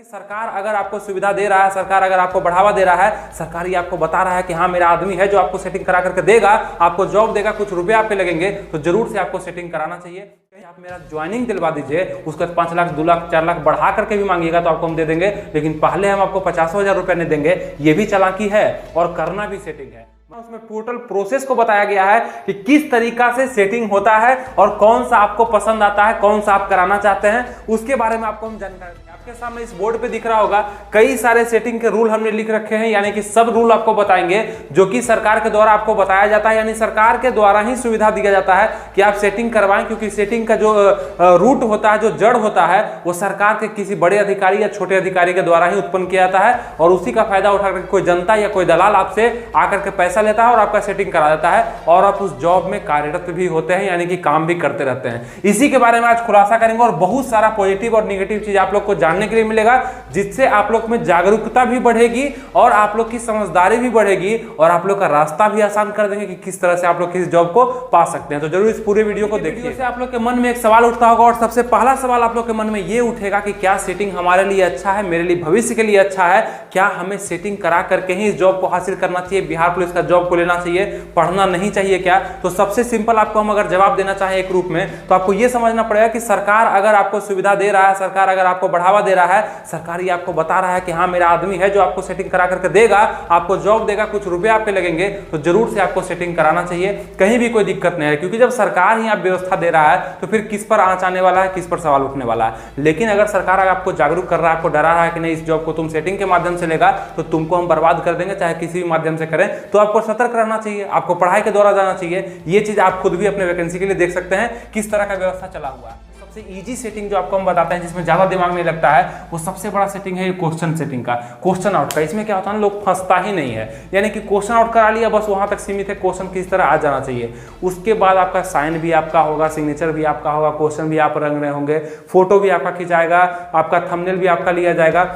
कि सरकार अगर आपको सुविधा दे रहा है, सरकार अगर आपको बढ़ावा दे रहा है, सरकार ये आपको बता रहा है कि हाँ मेरा आदमी है जो आपको सेटिंग करा करके देगा, आपको जॉब देगा, कुछ रुपए आपके लगेंगे, तो जरूर से आपको सेटिंग कराना चाहिए। आप मेरा ज्वाइनिंग दिलवा दीजिए, उसका 5 लाख 2 लाख 4 लाख बढ़ा करके भी मांगिएगा तो आपको हम दे देंगे, लेकिन पहले हम आपको 50,000 रुपए नहीं देंगे। ये भी चालाकी है और करना भी सेटिंग है। उसमें टोटल प्रोसेस को बताया गया है कि किस तरीका से सेटिंग होता है और कौन सा आपको पसंद आता है, कौन सा आप कराना चाहते हैं, उसके बारे में आपको हम जानकारी देंगे। आपके सामने इस बोर्ड पे दिख रहा होगा कई सारे सेटिंग के रूल हमने लिख रखे हैं, यानी कि सब रूल आपको बताएंगे जो कि सरकार के द्वारा आपको बताया जाता है, यानी सरकार के द्वारा ही सुविधा दिया जाता है कि आप सेटिंग करवाएं, क्योंकि सेटिंग का जो रूट होता है, जो जड़ होता है, वो सरकार के किसी बड़े अधिकारी या छोटे अधिकारी के द्वारा ही उत्पन्न किया जाता है और उसी का फायदा उठाकर कोई जनता या कोई दलाल आपसे आकर के पैसा लेता है और आपका सेटिंग करा देता है और आप उस जॉब में कार्यरत भी होते हैं, यानी कि काम भी करते रहते हैं। इसी के बारे में आज खुलासा करेंगे और बहुत सारा पॉजिटिव और नेगेटिव चीज आप लोग को जानने के लिए मिलेगा, जिससे आप लोग में जागरूकता भी बढ़ेगी और आप लोग की समझदारी भी बढ़ेगी और आप लोग का रास्ता भी आसान कर देंगे कि किस तरह से आप लोग किस जॉब को पा सकते हैं। तो जरूर इस पूरे वीडियो को देखिए। से आप लोग के मन में एक सवाल उठता होगा और सबसे पहला सवाल आप लोग के मन में ये उठेगा कि क्या सेटिंग हमारे लिए अच्छा है, मेरे लिए भविष्य के लिए अच्छा है, क्या हमें सेटिंग करा करके ही इस जॉब को हासिल करना चाहिए, बिहार पुलिस का जॉब को लेना चाहिए, पढ़ना नहीं चाहिए क्या? तो सबसे सिंपल आपको हम अगर जवाब देना चाहें एक रूप में, तो आपको यह समझना पड़ेगा कि सरकार अगर आपको सुविधा दे रहा है, सरकार अगर आपको बढ़ावा दे रहा है, सरकार ये आपको बता रहा है कि हाँ मेरा आदमी है जो आपको सेटिंग करा करके देगा, आपको जॉब देगा, कुछ रुपए आपके लगेंगे, तो जरूर से आपको सेटिंग कराना चाहिए। कहीं भी कोई दिक्कत नहीं है, क्योंकि जब सरकार ही आप व्यवस्था दे रहा है तो फिर किस पर आंच आने वाला है, किस पर सवाल उठने वाला है। लेकिन अगर सरकार आपको जागरूक कर रहा है, आपको डरा रहा है कि नहीं इस जॉब को तुम सेटिंग के माध्यम से लेगा तो तुमको हम बर्बाद कर देंगे, चाहे किसी भी माध्यम से करें, तो आपको सतर्क रहना चाहिए, आपको पढ़ाई के द्वारा जाना चाहिए। ये चीज आप खुद भी अपने वैकेंसी के लिए देख सकते हैं किस तरह का व्यवस्था चला हुआ है। सबसे इजी सेटिंग जो आपको हम बताते हैं, जिसमें ज्यादा दिमाग नहीं लगता है, वो सबसे बड़ा सेटिंग है क्वेश्चन सेटिंग का, क्वेश्चन आउट का। इसमें क्या होता है ना, लोग फंसता ही नहीं है, यानी कि क्वेश्चन आउट करा लिया बस वहां तक सीमित है, क्वेश्चन किस तरह आ जाना चाहिए। उसके बाद आपका साइन भी आपका होगा, सिग्नेचर भी आपका होगा, क्वेश्चन भी आप रंग रहे होंगे, फोटो भी आपका खिंचाएगा, आपका थंबनेल भी आपका लिया जाएगा।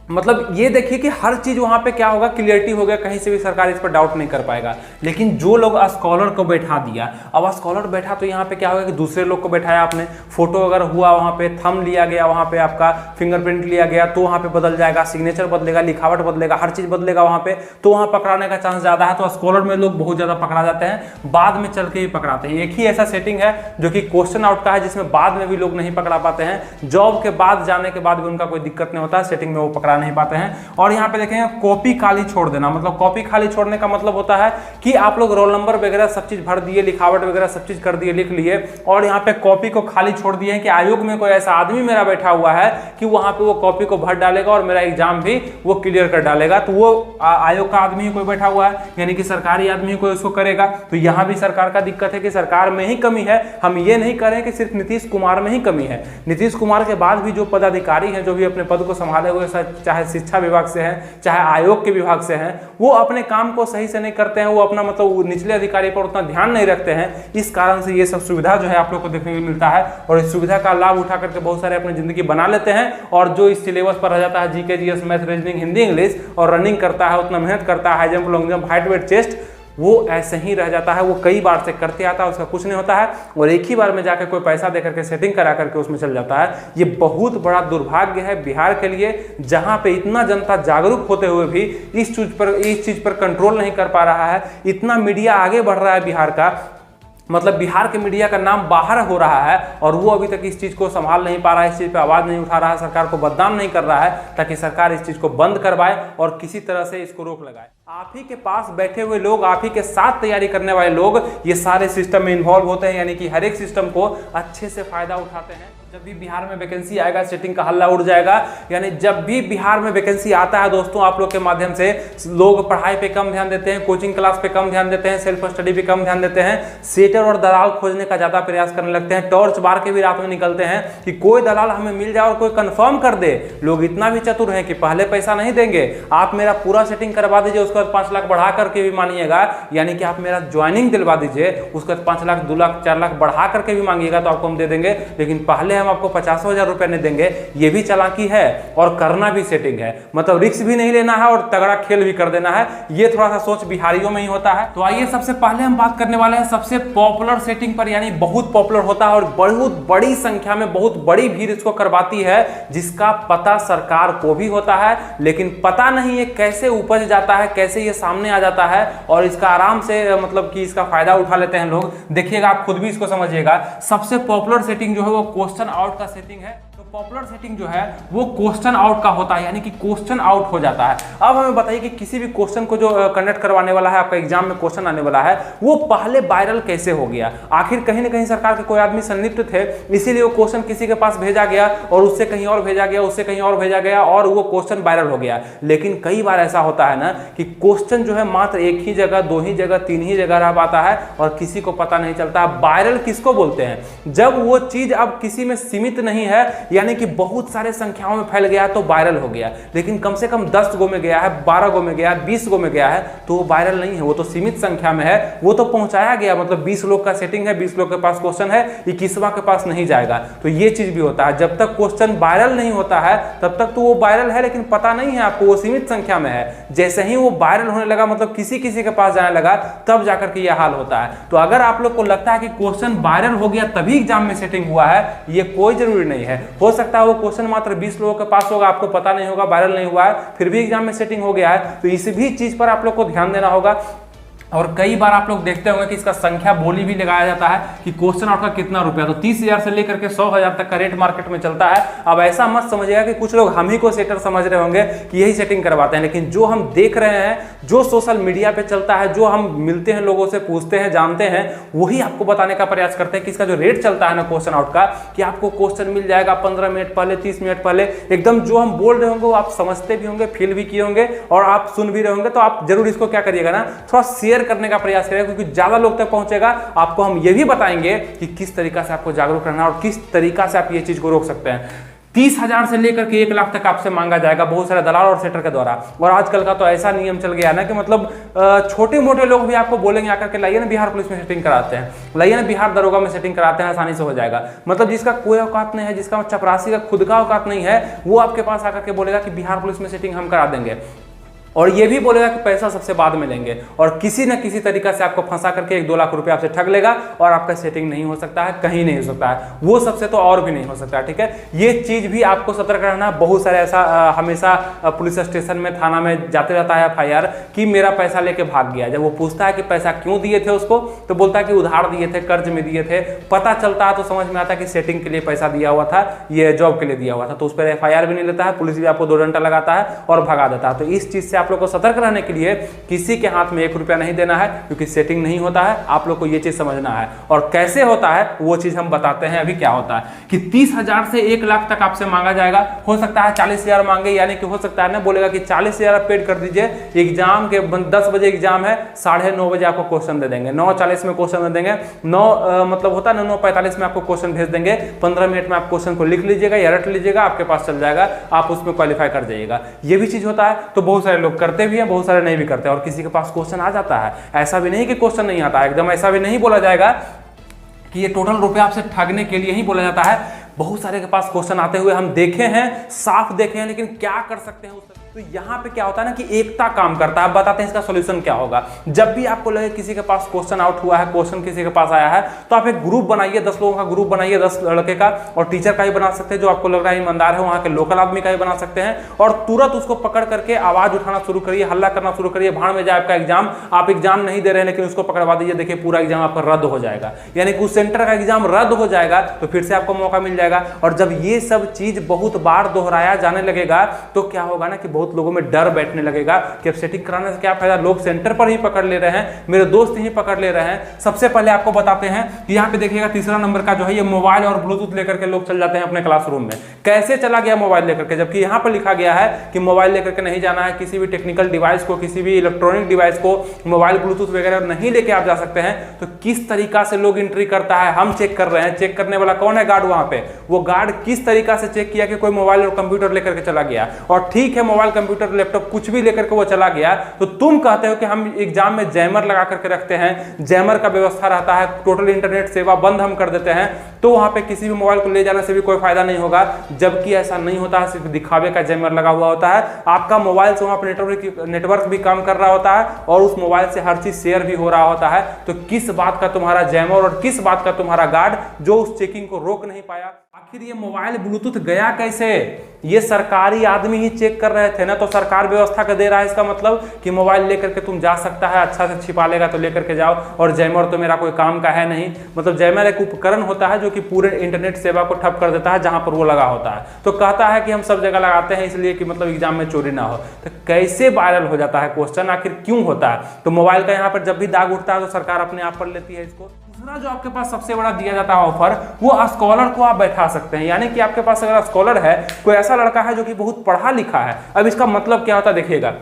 मतलब ये देखिए कि हर चीज वहां पे क्या होगा, क्लियरिटी हो गया, कहीं से भी सरकार इस पर डाउट नहीं कर पाएगा। लेकिन जो लोग स्कॉलर को बैठा दिया, अब स्कॉलर बैठा तो यहाँ पे क्या होगा कि दूसरे लोग को बैठाया आपने, फोटो अगर हुआ वहां पे, थंब लिया गया, वहां पे आपका फिंगरप्रिंट लिया गया तो वहां पे बदल जाएगा, सिग्नेचर बदलेगा, लिखावट बदलेगा, हर चीज बदलेगा वहां पे, तो वहां पकड़ाने का चांस ज्यादा है। तो स्कॉलर में लोग बहुत ज्यादा पकड़ा जाते हैं, बाद में चल के भी पकड़ाते हैं। एक ही ऐसा सेटिंग है जो कि क्वेश्चन आउट का है, जिसमें बाद में भी लोग नहीं पकड़ा पाते हैं, जॉब के बाद जाने के बाद भी उनका कोई दिक्कत नहीं होता, सेटिंग में वो पकड़ा नहीं पाते हैं। और यहाँ पे देखेंगे कॉपी खाली छोड़ देना, मतलब कॉपी खाली छोड़ने का मतलब होता है कि आप लोग रोल नंबर वगैरह सब चीज भर दिए, लिखावट वगैरह सब चीज कर दिए, लिख लिए, और यहाँ पे कॉपी को खाली छोड़ दिए हैं कि आयोग में कोई ऐसा आदमी मेरा बैठा हुआ है कि वहां पे वो कॉपी को भर डालेगा और मेरा एग्जाम भी वो क्लियर कर डालेगा। तो वो आयोग का आदमी ही कोई बैठा हुआ है, यानी कि सरकारी आदमी कोई उसको करेगा। तो यहाँ भी सरकार का दिक्कत है कि सरकार में ही कमी है। हम ये नहीं करें कि सिर्फ नीतीश कुमार में ही कमी है, नीतीश कुमार के बाद भी जो पदाधिकारी हैं, जो भी अपने पद को संभाले हुए, चाहे शिक्षा विभाग से हैं, चाहे आयोग के विभाग से हैं, वो अपने काम को सही से नहीं करते हैं, वो अपना मतलब निचले अधिकारी पर उतना ध्यान नहीं रखते हैं। इस कारण से ये सब सुविधा जो है आप लोग को देखने को मिलता है और इस सुविधा का लाभ उठा करके बहुत सारे अपनी जिंदगी बना लेते हैं। और जो इस सिलेबस पर रह जाता है, GK, GS, math, reasoning, Hindi, English, और रनिंग करता है, उतना मेहनत करता है, high jump, long jump, height, weight, chest, वो ऐसे ही रह जाता है। वो कई बार से करते आता है, उसका कुछ नहीं होता है, और एक ही बार में जाकर कोई पैसा देकर के सेटिंग करा करके उसमें चल जाता है। ये बहुत बड़ा दुर्भाग्य है बिहार के लिए, जहां पे इतना जनता जागरूक होते हुए भी इस चीज पर कंट्रोल नहीं कर पा रहा है। इतना मीडिया आगे बढ़ रहा है बिहार का, मतलब बिहार के मीडिया का नाम बाहर हो रहा है, और वो अभी तक इस चीज को संभाल नहीं पा रहा है, इस चीज पे आवाज नहीं उठा रहा है, सरकार को बदनाम नहीं कर रहा है, ताकि सरकार इस चीज को बंद करवाए और किसी तरह से इसको रोक लगाए। आप ही के पास बैठे हुए लोग, आप ही के साथ तैयारी करने वाले लोग ये सारे सिस्टम में इन्वॉल्व होते हैं, यानी कि हर एक सिस्टम को अच्छे से फायदा उठाते हैं। जब भी बिहार में वैकेंसी आएगा, सेटिंग का हल्ला उड़ जाएगा। यानी जब भी बिहार में वैकेंसी आता है दोस्तों, आप लोग के माध्यम से लोग पढ़ाई पे कम ध्यान देते हैं, कोचिंग क्लास पे कम ध्यान देते हैं, सेल्फ स्टडी पे कम ध्यान देते हैं, सेटर और दलाल खोजने का ज्यादा प्रयास करने लगते हैं, टॉर्च बार के भी रात में निकलते हैं कि कोई दलाल हमें मिल जाए और कोई कंफर्म कर दे। लोग इतना भी चतुर हैं कि पहले पैसा नहीं देंगे, आप मेरा पूरा सेटिंग करवा दीजिए, उसके बाद 5 लाख बढ़ा करके भी मानिएगा, यानी कि आप मेरा ज्वाइनिंग दिलवा दीजिए, उसके बाद 5 लाख 2 लाख 4 लाख बढ़ा करके भी मांगिएगा तो आपको हम दे देंगे। लेकिन पहले हम आपको 50,000 रुपए नहीं देंगे, ये भी चालाकी है और करना भी सेटिंग है। मतलब रिस्क भी नहीं लेना है और तगड़ा खेल भी कर देना है, ये थोड़ा सा सोच बिहारियों में ही होता है। तो आइए सबसे पहले हम बात करने वाले हैं सबसे पॉपुलर सेटिंग पर, यानी बहुत पॉपुलर होता है और बहुत बड़ी संख्या में बहुत बड़ी भीड़ इसको करवाती है, जिसका पता सरकार को भी होता है, लेकिन पता नहीं है कैसे उपज जाता है, कैसे ये सामने आ जाता है और इसका आराम से मतलब कि इसका फायदा उठा लेते हैं लोग। देखिएगा, आप खुद भी इसको समझिएगा। सबसे पॉपुलर सेटिंग जो है वो क्वेश्चन आउट का सेटिंग है। पॉपुलर सेटिंग जो है वो क्वेश्चन आउट का होता है, यानी कि क्वेश्चन आउट हो जाता है। अब हमें बताइए कि किसी भी क्वेश्चन को जो कंडक्ट करवाने वाला है, आपका एग्जाम में क्वेश्चन आने वाला है, वो पहले वायरल कैसे हो गया। आखिर कहीं ना कहीं सरकार के कोई आदमी संलिप्त थे, इसीलिए वो क्वेश्चन किसी के पास भेजा गया और उससे कहीं और भेजा गया, उससे कहीं और भेजा गया और वो क्वेश्चन वायरल हो गया। लेकिन कई बार ऐसा होता है ना कि क्वेश्चन जो है मात्र एक ही जगह, दो ही जगह, तीन ही जगह रह पाता है और किसी को पता नहीं चलता। वायरल किसको बोलते हैं? जब वो चीज अब किसी में सीमित नहीं है, यानी कि बहुत सारे संख्याओं में फैल गया तो वायरल हो गया, लेकिन कम से कम 10 गो में गया है, 12 गो में गया है, 20 गो में गया है, तो वो वायरल नहीं है, वो तो सीमित संख्या में है, वो तो पहुंचाया गया। मतलब 20 लोग का सेटिंग है, 20 लोग के पास क्वेश्चन है, 21वां के पास नहीं जाएगा। तो ये चीज भी होता है, जब तक क्वेश्चन वायरल नहीं होता है तब तक तो वो वायरल है, लेकिन पता नहीं है आपको, वो सीमित संख्या में है। जैसे ही वो वायरल होने लगा, मतलब किसी किसी के पास जाने लगा, तब जाकर के यह हाल होता है। तो अगर आप लोग को लगता है कि क्वेश्चन वायरल हो गया तभी एग्जाम में सेटिंग हुआ है, ये कोई जरूरी नहीं है। हो सकता है वो क्वेश्चन मात्र 20 लोगों के पास होगा, आपको पता नहीं होगा, वायरल नहीं हुआ है, फिर भी एग्जाम में सेटिंग हो गया है। तो इस भी चीज पर आप लोग को ध्यान देना होगा। और कई बार आप लोग देखते होंगे कि इसका संख्या बोली भी लगाया जाता है कि क्वेश्चन आउट का कितना रुपया, तो 30,000 से लेकर के 100,000 तक का रेट मार्केट में चलता है। अब ऐसा मत समझिएगा कि कुछ लोग हम ही को सेटर समझ रहे होंगे कि यही सेटिंग करवाते हैं, लेकिन जो हम देख रहे हैं, जो सोशल मीडिया पे चलता है, जो हम मिलते हैं, लोगों से पूछते हैं, जानते हैं, वही आपको बताने का प्रयास करते हैं कि इसका जो रेट चलता है ना क्वेश्चन आउट का, कि आपको क्वेश्चन मिल जाएगा 15 मिनट पहले, 30 मिनट पहले, एकदम जो हम बोल रहे होंगे वो आप समझते भी होंगे, फील भी किए होंगे और आप सुन भी रहे होंगे। तो आप जरूर इसको क्या करिएगा ना, थोड़ा शेयर करने का प्रयास करिएगा, क्योंकि ज्यादा लोग तक पहुंचेगा। आपको हम ये भी बताएंगे कि किस तरीका से आपको जागरूक रहना और किस तरीका से आप ये चीज को रोक सकते हैं। 30,000 से लेकर के 1 लाख तक आपसे मांगा जाएगा बहुत सारे दलाल और सेटर के द्वारा। और आजकल का तो ऐसा नियम चल गया ना कि मतलब छोटे मोटे लोग भी आपको बोलेंगे आकर के लाइए ना बिहार पुलिस में सेटिंग कराते हैं, लाइए ना बिहार दरोगा में सेटिंग कराते हैं, आसानी से हो जाएगा। मतलब जिसका कोई औकात नहीं है, जिसका चपरासी का खुद का औकात नहीं है, वो आपके पास आकर के बोलेगा कि बिहार पुलिस में सेटिंग हम करा देंगे, और ये भी बोलेगा कि पैसा सबसे बाद में लेंगे, और किसी न किसी तरीका से आपको फंसा करके 1-2 लाख रुपए आपसे ठग लेगा और आपका सेटिंग नहीं हो सकता है, कहीं नहीं हो सकता है, वो सबसे तो और भी नहीं हो सकता है। ठीक है, ये चीज भी आपको सतर्क रहना। बहुत सारे ऐसा हमेशा पुलिस स्टेशन में, थाना में जाते रहता है FIR कि मेरा पैसा लेके भाग गया। जब वो पूछता है कि पैसा क्यों दिए थे उसको, तो बोलता है कि उधार दिए थे, कर्ज में दिए थे। पता चलता है तो समझ में आता है कि सेटिंग के लिए पैसा दिया हुआ था, ये जॉब के लिए दिया हुआ था, तो उस पर FIR भी नहीं लेता है, पुलिस भी आपको 2 डंडा लगाता है और भगा देता है। तो इस चीज से आप लोग को सतर्क रहने के लिए किसी के हाथ में 1 रुपया नहीं देना है, क्योंकि सेटिंग नहीं होता है। आप लोग को ये चीज समझना है, और कैसे होता है वो चीज हम बताते हैं। अभी क्या होता है कि 30,000 से 1 लाख तक आपसे मांगा जाएगा। हो सकता है 40,000 मांगे, यानी कि हो सकता है ना बोलेगा कि 40,000 आप पेड कर दीजिए, एग्जाम के 10 बजे एग्जाम है, 9:30 बजे आपको क्वेश्चन दे देंगे, 9:40 में क्वेश्चन दे देंगे, 9 मतलब होता है ना 9:45 में आपको क्वेश्चन भेज देंगे, 15 मिनट में आप क्वेश्चन को लिख लीजिएगा या रट लीजिएगा, आपके पास चल जाएगा, आप उसमें क्वालिफाई कर जाइएगा। ये भी चीज होता है। तो बहुत सारे लोग करते भी हैं, बहुत सारे नहीं भी करते, और किसी के पास क्वेश्चन आ जाता है। ऐसा भी नहीं कि क्वेश्चन नहीं आता है, एकदम ऐसा भी नहीं बोला जाएगा कि ये टोटल रुपया आपसे ठगने के लिए ही बोला जाता है। बहुत सारे के पास क्वेश्चन आते हुए हम देखे हैं, साफ देखे हैं, लेकिन क्या कर सकते हैं उस। तो यहाँ पे क्या होता है ना कि एकता काम करता है। अब बताते हैं इसका सॉल्यूशन क्या होगा। जब भी आपको लगे किसी के पास क्वेश्चन आउट हुआ है, क्वेश्चन किसी के पास आया है, तो आप एक ग्रुप बनाइए, 10 लोगों का ग्रुप बनाइए, 10 लड़के का, और टीचर का ही बना सकते हैं जो आपको लग रहा है ईमानदार है, वहां के लोकल आदमी का ही बना सकते हैं, और तुरंत उसको पकड़ करके आवाज उठाना शुरू करिए, हल्ला करना शुरू करिए, भाड़ में जाए आपका एग्जाम। आप एग्जाम नहीं दे रहे हैं, लेकिन उसको पकड़वा दीजिए, देखिए पूरा एग्जाम आपका रद्द हो जाएगा, यानी कि उस सेंटर का एग्जाम रद्द हो जाएगा, तो फिर से आपको मौका मिल जाएगा। और जब ये सब चीज बहुत बार दोहराया जाने लगेगा, तो क्या होगा ना कि बहुत लोगों में डर बैठने लगेगा कि अब सेटिंग कराने से क्या फायदा, लोग सेंटर पर ही पकड़ ले रहे हैं, मेरे दोस्त ही पकड़ ले रहे हैं। सबसे पहले आपको बताते हैं कि यहाँ पे देखिएगा तीसरा नंबर का जो है ये मोबाइल और ब्लूटूथ लेकर के लोग चल जाते हैं अपने क्लासरूम में। कैसे चला गया मोबाइल लेकर के, जबकि यहाँ पर लिखा गया है कि मोबाइल लेकर के नहीं जाना है, किसी भी टेक्निकल डिवाइस को, किसी भी इलेक्ट्रॉनिक डिवाइस को, मोबाइल ब्लूटूथ वगैरह नहीं लेके आप जा सकते हैं। तो किस तरीका से लोग एंट्री करता है, हम चेक कर रहे हैं। चेक करने वाला कौन है? गार्ड। वहां पे वो गार्ड किस तरीका से चेक किया कि कोई मोबाइल और कंप्यूटर लेकर के चला गया। और ठीक है, मोबाइल मोबाइल, कंप्यूटर, लैपटॉप कुछ भी लेकर के वो चला गया, तो तुम कहते हो कि हम एग्जाम में जैमर लगा करके रखते हैं, जैमर का व्यवस्था रहता है, टोटल इंटरनेट सेवा बंद हम कर देते हैं, तो वहां पे किसी भी मोबाइल को ले जाने से भी कोई फायदा नहीं होगा। जबकि ऐसा नहीं होता है, सिर्फ दिखावे का जैमर लगा हुआ होता है। आपका मोबाइल से वहां पर नेटवर्क भी काम कर रहा होता है और उस मोबाइल से हर चीज शेयर भी हो रहा होता है। तो किस बात का तुम्हारा जैमर और किस बात का तुम्हारा गार्ड जो उस चेकिंग को रोक नहीं पाया? आखिर ये मोबाइल ब्लूटूथ गया कैसे? ये सरकारी आदमी ही चेक कर रहे थे ना, तो सरकार व्यवस्था कर दे रहा है। इसका मतलब कि मोबाइल लेकर के तुम जा सकता है, अच्छा से छिपा लेगा तो लेकर के जाओ, और जैमर तो मेरा कोई काम का है नहीं। मतलब जैमर एक उपकरण होता है जो कि पूरे इंटरनेट सेवा को ठप कर देता है जहां पर वो लगा होता है। तो कहता है कि हम सब जगह लगाते हैं इसलिए कि मतलब एग्जाम में चोरी ना हो। तो कैसे वायरल हो जाता है क्वेश्चन, आखिर क्यों होता है? तो मोबाइल का यहाँ पर जब भी दाग उठता है तो सरकार अपने आप पर लेती है इसको। दूसरा जो आपके पास सबसे बड़ा दिया जाता है ऑफर, वो स्कॉलर को आप बैठा सकते हैं। यानी कि आपके पास अगर स्कॉलर है, कोई ऐसा लड़का है जो कि बहुत पढ़ा लिखा है। अब इसका मतलब क्या होता है देखिएगा,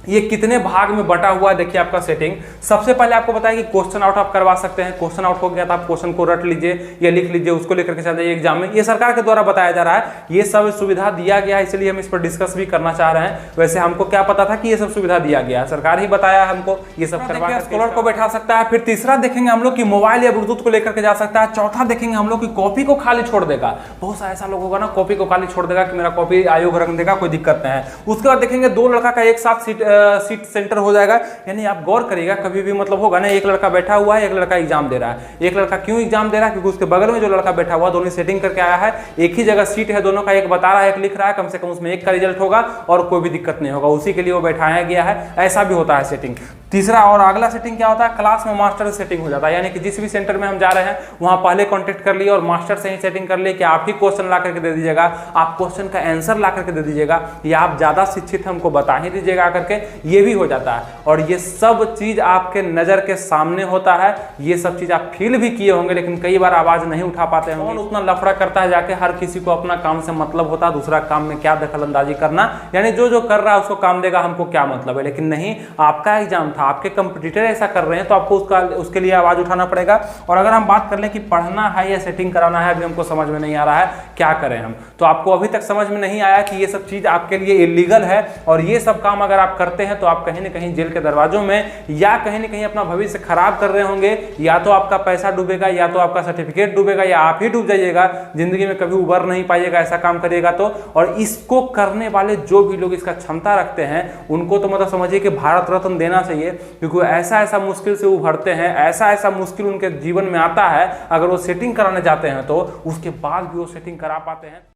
ये कितने भाग में बटा हुआ है देखिए आपका सेटिंग। सबसे पहले आपको बताया कि क्वेश्चन आउट आप करवा सकते हैं। क्वेश्चन आउट हो गया तो आप क्वेश्चन को रट लीजिए या लिख लीजिए, उसको लेकर के चल जाइए एग्जाम में। ये सरकार के द्वारा बताया जा रहा है, ये सब सुविधा दिया गया है, इसलिए हम इस पर डिस्कस भी करना चाह रहे हैं। वैसे हमको क्या पता था कि ये सब सुविधा दिया गया है, सरकार ही बताया हमको ये सब करवा। स्कॉलर को बैठा सकता है। फिर तीसरा देखेंगे हम लोग कि मोबाइल या ब्लूटूथ को लेकर के जा सकता है। चौथा देखेंगे हम लोग कि कॉपी को खाली छोड़ देगा। बहुत सारा ऐसा लोग होगा ना, कॉपी को खाली छोड़ देगा कि मेरा कॉपी आयोग रख देगा, कोई दिक्कत नहीं है। उसके बाद देखेंगे दो लड़का का एक साथ सीट सेंटर हो जाएगा। यानी आप गौर करिएगा, कभी भी मतलब होगा ना, एक लड़का बैठा हुआ है, एक लड़का एग्जाम दे रहा है। एक लड़का क्यों एग्जाम दे रहा है? क्योंकि उसके बगल में जो लड़का बैठा हुआ, दोनों सेटिंग करके आया है, एक ही जगह सीट है दोनों का, एक बता रहा है एक लिख रहा है, कम से कम उसमें एक का रिजल्ट होगा और कोई भी दिक्कत नहीं होगा, उसी के लिए वो बैठाया गया है। ऐसा भी होता है सेटिंग। तीसरा और अगला सेटिंग क्या होता है, क्लास में मास्टर सेटिंग हो जाता है। यानी कि जिस भी सेंटर में हम जा रहे हैं वहां पहले कांटेक्ट कर लिए और मास्टर से ही सेटिंग कर लिए कि आप ही क्वेश्चन ला करके दे दीजिएगा, आप क्वेश्चन का आंसर ला करके दे दीजिएगा, या आप ज्यादा शिक्षित हमको बता ही दीजिएगा करके, ये भी हो जाता है। और ये सब चीज आपके नजर के सामने होता है। ये सब चीज आप फील भी किए होंगे, लेकिन कई बार आवाज नहीं उठा पाते होंगे। उतना लफड़ा करता है जाके, हर किसी को अपना काम से मतलब होता है, दूसरा काम में क्या दखल अंदाजी करना, यानी जो जो कर रहा है उसको काम देगा, हमको क्या मतलब है। लेकिन नहीं, आपका एग्जाम था, आपके कंपटीटर ऐसा कर रहे हैं तो आपको उसके लिए आवाज उठाना पड़ेगा। और अगर हम बात कर लें कि पढ़ना है या सेटिंग कराना है, अभी हमको समझ में नहीं आ रहा है क्या करें हम, तो आपको अभी तक समझ में नहीं आया कि ये सब चीज आपके लिए इलीगल है। और ये सब काम अगर आप करते हैं तो आप कहीं ना कहीं जेल के दरवाजों में या कहीं ना कहीं अपना भविष्य खराब कर रहे होंगे। या तो आपका पैसा डूबेगा, या तो आपका सर्टिफिकेट डूबेगा, या आप ही डूब जाइएगा, जिंदगी में कभी उबर नहीं पाइएगा ऐसा काम करिएगा तो। और इसको करने वाले जो भी लोग इसका क्षमता रखते हैं उनको तो मतलब समझिए कि भारत रत्न देना चाहिए, क्योंकि ऐसा मुश्किल से उभरते हैं, ऐसा मुश्किल उनके जीवन में आता है। अगर वो सेटिंग कराने जाते हैं तो उसके बाद भी वो सेटिंग करा पाते हैं।